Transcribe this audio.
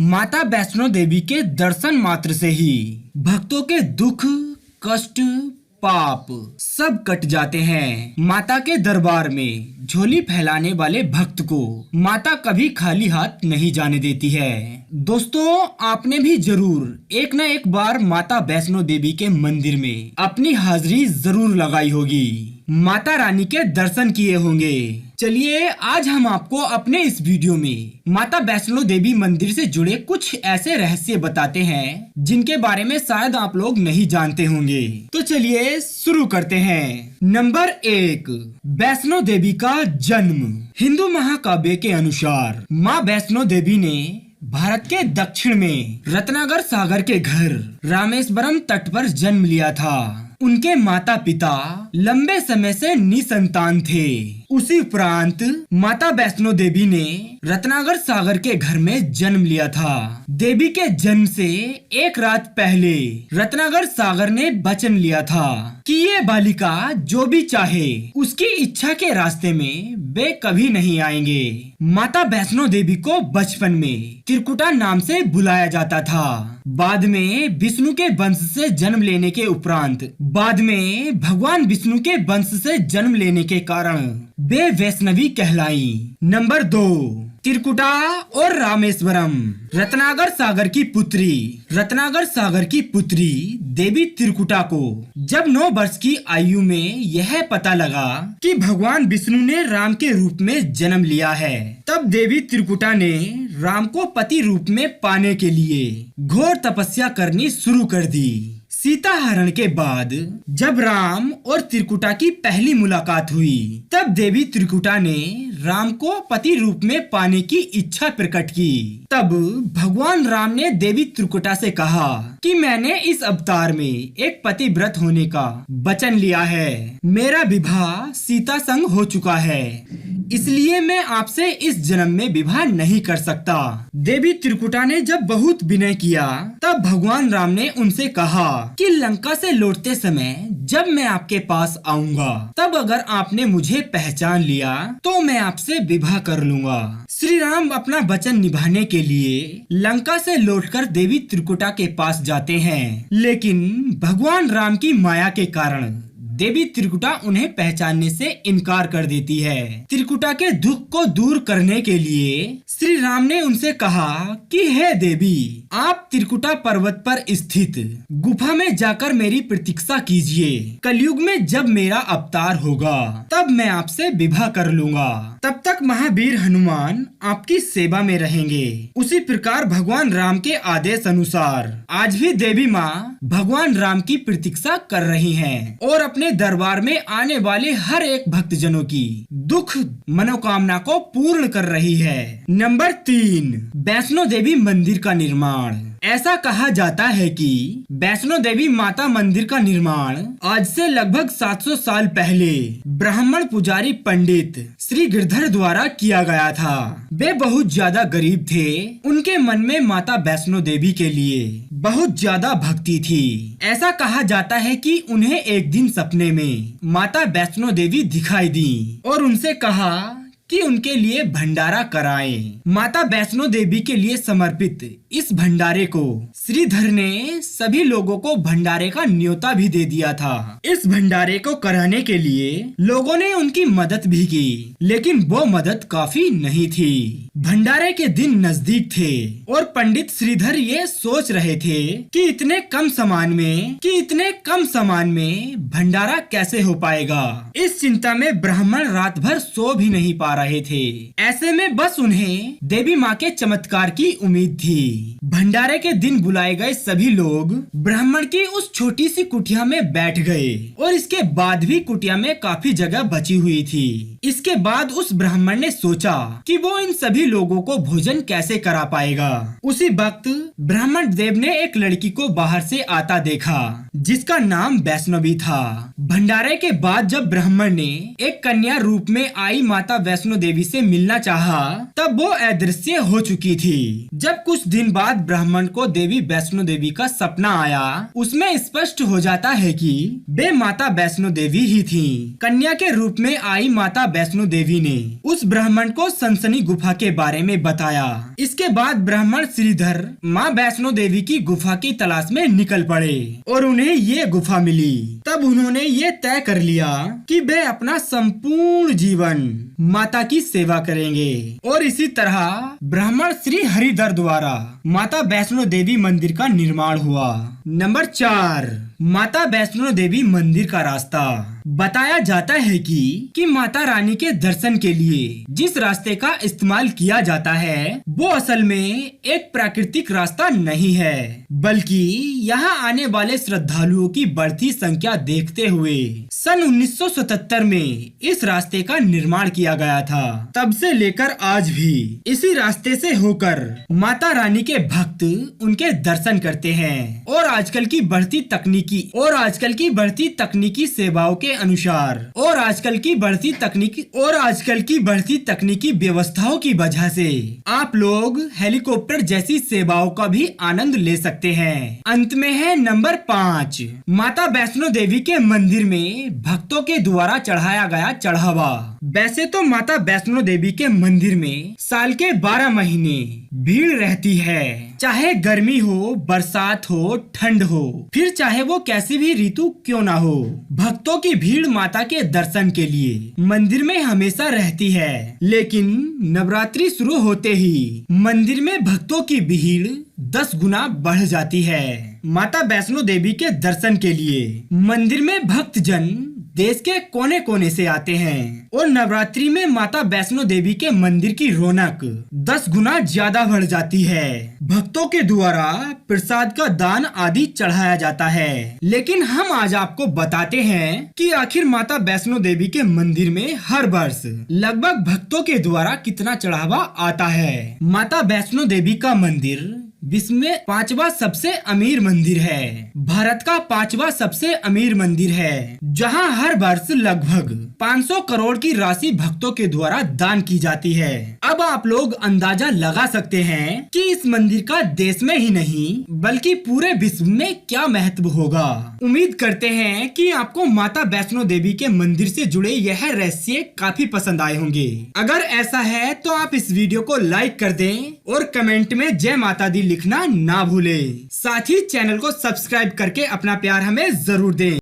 माता वैष्णो देवी के दर्शन मात्र से ही भक्तों के दुख, कष्ट, पाप सब कट जाते हैं। माता के दरबार में झोली फैलाने वाले भक्त को माता कभी खाली हाथ नहीं जाने देती है। दोस्तों, आपने भी जरूर एक न एक बार माता वैष्णो देवी के मंदिर में अपनी हाजिरी जरूर लगाई होगी, माता रानी के दर्शन किए होंगे। चलिए आज हम आपको अपने इस वीडियो में माता वैष्णो देवी मंदिर से जुड़े कुछ ऐसे रहस्य बताते हैं जिनके बारे में शायद आप लोग नहीं जानते होंगे। तो चलिए शुरू करते हैं। नंबर 1, वैष्णो देवी का जन्म। हिंदू महाकाव्य के अनुसार माँ वैष्णो देवी ने भारत के दक्षिण में रत्नाकर सागर के घर रामेश्वरम तट पर जन्म लिया था। उनके माता पिता लंबे समय से निसंतान थे। उसी उपरांत माता वैष्णो देवी ने रत्नाकर सागर के घर में जन्म लिया था। देवी के जन्म से एक रात पहले रत्नाकर सागर ने वचन लिया था कि ये बालिका जो भी चाहे उसकी इच्छा के रास्ते में वे कभी नहीं आएंगे। माता वैष्णो देवी को बचपन में त्रिकुटा नाम से बुलाया जाता था। बाद में विष्णु के वंश से जन्म लेने के उपरांत बाद में भगवान विष्णु के वंश से जन्म लेने के कारण वे वैष्णवी कहलाई। नंबर 2, त्रिकुटा और रामेश्वरम। रत्नाकर सागर की पुत्री देवी त्रिकुटा को जब 9 वर्ष की आयु में यह पता लगा कि भगवान विष्णु ने राम के रूप में जन्म लिया है, तब देवी त्रिकुटा ने राम को पति रूप में पाने के लिए घोर तपस्या करनी शुरू कर दी। सीता हरण के बाद जब राम और त्रिकुटा की पहली मुलाकात हुई, तब देवी त्रिकुटा ने राम को पति रूप में पाने की इच्छा प्रकट की। तब भगवान राम ने देवी त्रिकुटा से कहा कि मैंने इस अवतार में एक पतिव्रत होने का वचन लिया है। मेरा विवाह सीता संग हो चुका है, इसलिए मैं आपसे इस जन्म में विवाह नहीं कर सकता। देवी त्रिकुटा ने जब बहुत विनय किया, तब भगवान राम ने उनसे कहा कि लंका से लौटते समय जब मैं आपके पास आऊंगा, तब अगर आपने मुझे पहचान लिया तो मैं आपसे विवाह कर लूंगा। श्री राम अपना वचन निभाने के लिए लंका से लौटकर देवी त्रिकुटा के पास जाते हैं, लेकिन भगवान राम की माया के कारण देवी त्रिकुटा उन्हें पहचानने से इनकार कर देती है। त्रिकुटा के दुख को दूर करने के लिए श्री राम ने उनसे कहा कि हे देवी, आप त्रिकुटा पर्वत पर स्थित गुफा में जाकर मेरी प्रतीक्षा कीजिए। कलयुग में जब मेरा अवतार होगा तब मैं आपसे विवाह कर लूंगा। तब तक महावीर हनुमान आपकी सेवा में रहेंगे। उसी प्रकार भगवान राम के आदेश अनुसार आज भी देवी माँ भगवान राम की प्रतीक्षा कर रही हैं और अपने दरबार में आने वाले हर एक भक्तजनों की दुख मनोकामना को पूर्ण कर रही है। नंबर 3, वैष्णो देवी मंदिर का निर्माण। ऐसा कहा जाता है कि वैष्णो देवी माता मंदिर का निर्माण आज से लगभग 700 साल पहले ब्राह्मण पुजारी पंडित श्री गिरधर द्वारा किया गया था। वे बहुत ज्यादा गरीब थे। उनके मन में माता वैष्णो देवी के लिए बहुत ज्यादा भक्ति थी। ऐसा कहा जाता है कि उन्हें एक दिन सपने में माता वैष्णो देवी दिखाई दी और उनसे कहा कि उनके लिए भंडारा कराएं। माता वैष्णो देवी के लिए समर्पित इस भंडारे को श्रीधर ने सभी लोगों को भंडारे का न्योता भी दे दिया था। इस भंडारे को कराने के लिए लोगों ने उनकी मदद भी की, लेकिन वो मदद काफी नहीं थी। भंडारे के दिन नजदीक थे और पंडित श्रीधर ये सोच रहे थे कि इतने कम सामान में भंडारा कैसे हो पाएगा। इस चिंता में ब्राह्मण रात भर सो भी नहीं पा रहे थे। ऐसे में बस उन्हें देवी माँ के चमत्कार की उम्मीद थी। भंडारे के दिन बुलाए गए सभी लोग ब्राह्मण की उस छोटी सी कुटिया में बैठ गए और इसके बाद भी कुटिया में काफी जगह बची हुई थी। इसके बाद उस ब्राह्मण ने सोचा कि वो इन सभी लोगों को भोजन कैसे करा पाएगा। उसी वक्त ब्राह्मण देव ने एक लड़की को बाहर से आता देखा। जिसका नाम वैष्णवी था। भंडारे के बाद जब ब्राह्मण ने एक कन्या रूप में आई माता वैष्णो देवी से मिलना चाहा, तब वो अदृश्य हो चुकी थी। जब कुछ दिन बाद ब्राह्मण को देवी वैष्णो देवी का सपना आया, उसमें स्पष्ट हो जाता है कि वे माता वैष्णो देवी ही थी। कन्या के रूप में आई माता वैष्णो देवी ने उस ब्राह्मण को सनसनी गुफा के बारे में बताया। इसके बाद ब्राह्मण श्रीधर माँ वैष्णो देवी की गुफा की तलाश में निकल पड़े और उन्हें ये गुफा मिली। तब उन्होंने ये तय कर लिया कि वे अपना संपूर्ण जीवन माता की सेवा करेंगे और इसी तरह ब्राह्मण श्री हरिधर द्वारा माता वैष्णो देवी मंदिर का निर्माण हुआ। नंबर 4, माता वैष्णो देवी मंदिर का रास्ता। बताया जाता है कि माता रानी के दर्शन के लिए जिस रास्ते का इस्तेमाल किया जाता है वो असल में एक प्राकृतिक रास्ता नहीं है, बल्कि यहाँ आने वाले श्रद्धालुओं की बढ़ती संख्या देखते हुए सन 1977 में इस रास्ते का निर्माण किया गया था। तब से लेकर आज भी इसी रास्ते से होकर माता रानी के भक्त उनके दर्शन करते हैं और आजकल की बढ़ती तकनीकी सेवाओं के अनुसार और आजकल की बढ़ती तकनीकी व्यवस्थाओं की वजह से आप लोग हेलीकॉप्टर जैसी सेवाओं का भी आनंद ले सकते हैं। अंत में है नंबर 5, माता वैष्णो देवी के मंदिर में भक्तों के द्वारा चढ़ाया गया चढ़ावा। वैसे तो माता वैष्णो देवी के मंदिर में साल के 12 महीने भीड़ रहती है, चाहे गर्मी हो, बरसात हो, ठंड हो, फिर चाहे वो कैसी भी ऋतु क्यों ना हो। भक्तों की भीड़ माता के दर्शन के लिए मंदिर में हमेशा रहती है, लेकिन नवरात्रि शुरू होते ही मंदिर में भक्तों की भीड़ 10 गुना बढ़ जाती है। माता वैष्णो देवी के दर्शन के लिए मंदिर में भक्तजन देश के कोने कोने से आते हैं और नवरात्रि में माता वैष्णो देवी के मंदिर की रौनक 10 गुना ज्यादा बढ़ जाती है। भक्तों के द्वारा प्रसाद का दान आदि चढ़ाया जाता है। लेकिन हम आज आपको बताते हैं कि आखिर माता वैष्णो देवी के मंदिर में हर वर्ष लगभग भक्तों के द्वारा कितना चढ़ावा आता है। माता वैष्णो देवी का मंदिर विश्व में 5वां सबसे अमीर मंदिर है। भारत का 5वां सबसे अमीर मंदिर है, जहां हर वर्ष लगभग 500 करोड़ की राशि भक्तों के द्वारा दान की जाती है। अब आप लोग अंदाजा लगा सकते हैं कि इस मंदिर का देश में ही नहीं बल्कि पूरे विश्व में क्या महत्व होगा। उम्मीद करते हैं कि आपको माता वैष्णो देवी के मंदिर से जुड़े यह रहस्य काफी पसंद आए होंगे। अगर ऐसा है तो आप इस वीडियो को लाइक कर दें और कमेंट में जय माता दी लिखना ना भूलें। साथ ही चैनल को सब्सक्राइब करके अपना प्यार हमें जरूर दें।